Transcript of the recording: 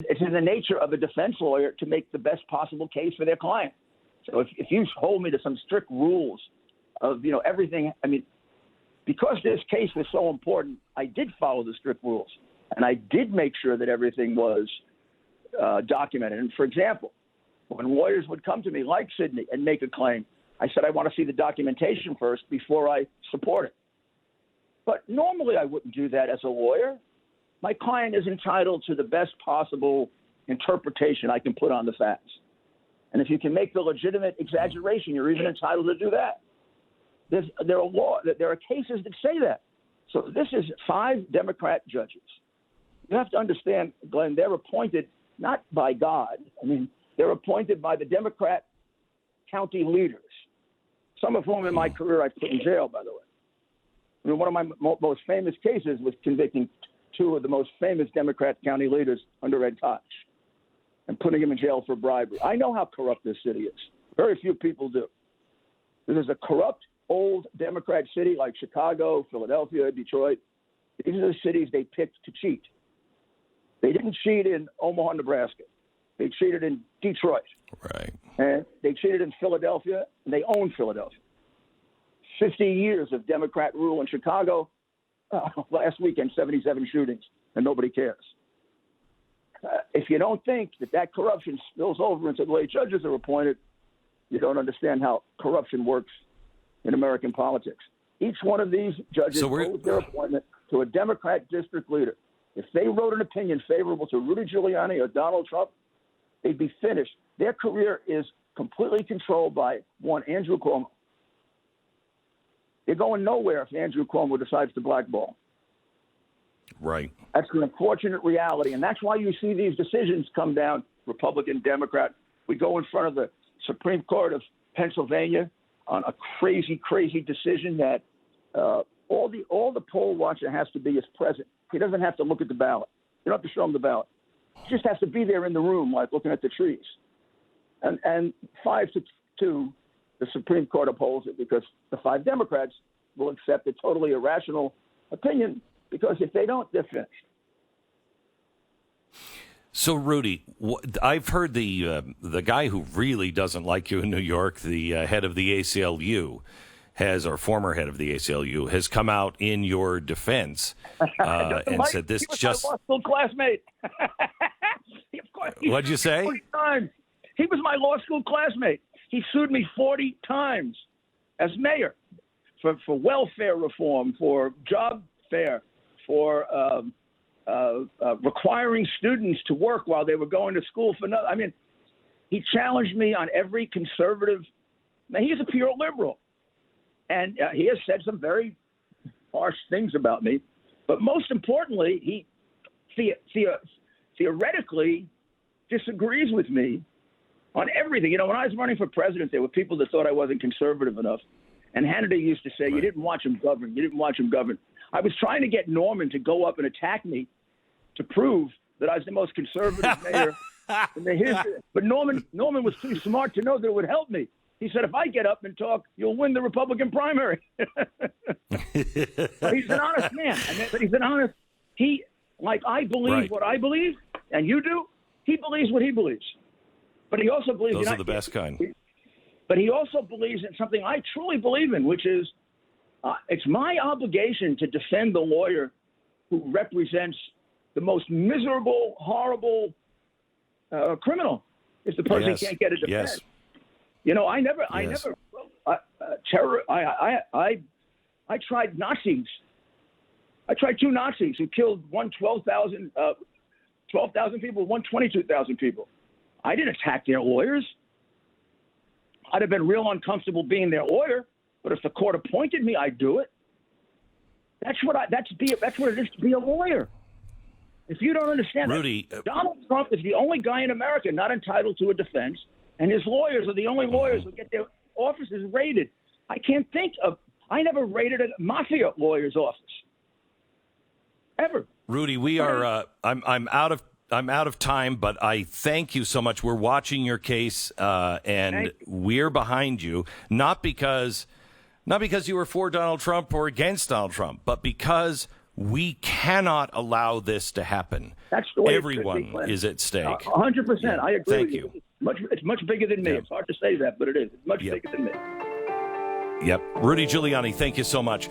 It's in the nature of a defense lawyer to make the best possible case for their client. So if you hold me to some strict rules of, everything, because this case was so important, I did follow the strict rules. And I did make sure that everything was documented. And for example, when lawyers would come to me like Sidney and make a claim, I said, I want to see the documentation first before I support it. But normally I wouldn't do that as a lawyer. My client is entitled to the best possible interpretation I can put on the facts. And if you can make the legitimate exaggeration, you're even entitled to do that. There are cases that say that. So this is 5 Democrat judges. You have to understand, Glenn, they're appointed not by God. They're appointed by the Democrat county leaders, some of whom in my career I've put in jail, by the way. One of my most famous cases was convicting 2 of the most famous Democrat county leaders under Ed Koch and putting them in jail for bribery. I know how corrupt this city is. Very few people do. This is a corrupt, old Democrat city like Chicago, Philadelphia, Detroit. These are the cities they picked to cheat. They didn't cheat in Omaha, Nebraska. They cheated in Detroit. Right. And they cheated in Philadelphia, and they own Philadelphia. 50 years of Democrat rule in Chicago. Last weekend, 77 shootings, and nobody cares. If you don't think that corruption spills over into the way judges are appointed, you don't understand how corruption works in American politics. Each one of these judges owes their appointment to a Democrat district leader. If they wrote an opinion favorable to Rudy Giuliani or Donald Trump, they'd be finished. Their career is completely controlled by one Andrew Cuomo. They're going nowhere if Andrew Cuomo decides to blackball. Right. That's an unfortunate reality, and that's why you see these decisions come down, Republican, Democrat. We go in front of the Supreme Court of Pennsylvania on a crazy, crazy decision that all the poll watcher has to be is present. He doesn't have to look at the ballot. You don't have to show him the ballot. He just has to be there in the room, like looking at the trees. And 5-2, the Supreme Court upholds it because the 5 Democrats will accept a totally irrational opinion because if they don't, they're finished. So, Rudy, I've heard the guy who really doesn't like you in New York, the head of the ACLU, or former head of the ACLU, has come out in your defense and said this just... He was my law school classmate. Of course, what'd you say? 40 times. He was my law school classmate. He sued me 40 times as mayor for welfare reform, for job fair, for requiring students to work while they were going to school for nothing. He challenged me on every conservative. Now, he's a pure liberal. And he has said some very harsh things about me. But most importantly, he theoretically disagrees with me on everything. When I was running for president, there were people that thought I wasn't conservative enough. And Hannity used to say, right. You didn't watch him govern. You didn't watch him govern. I was trying to get Norman to go up and attack me to prove that I was the most conservative mayor in the history. But Norman was too smart to know that it would help me. He said, if I get up and talk, you'll win the Republican primary. But he's an honest man. But he's an honest. I believe right. what I believe, and you do. He believes what he believes. But he also believes. Those are the best kind. But he also believes in something I truly believe in, which is it's my obligation to defend the lawyer who represents the most miserable, horrible criminal. If the person can't get a defense. Yes. I tried Nazis. I tried 2 Nazis who killed 12,000 people, 22,000 people. I didn't attack their lawyers. I'd have been real uncomfortable being their lawyer, but if the court appointed me, I'd do it. That's what it is to be a lawyer. If you don't understand Rudy, Donald Trump is the only guy in America not entitled to a defense, and his lawyers are the only lawyers who get their offices raided. I never raided a mafia lawyer's office. Ever. Rudy, we are I'm out of time, but I thank you so much. We're watching your case and we're behind you, not because you were for Donald Trump or against Donald Trump, but because We cannot allow this to happen. That's the way Everyone is at stake. 100%. Yeah. I agree Thank with you. It's much bigger than me. Yeah. It's hard to say that, but it is. It's much Yep. bigger than me. Yep. Rudy Giuliani, thank you so much.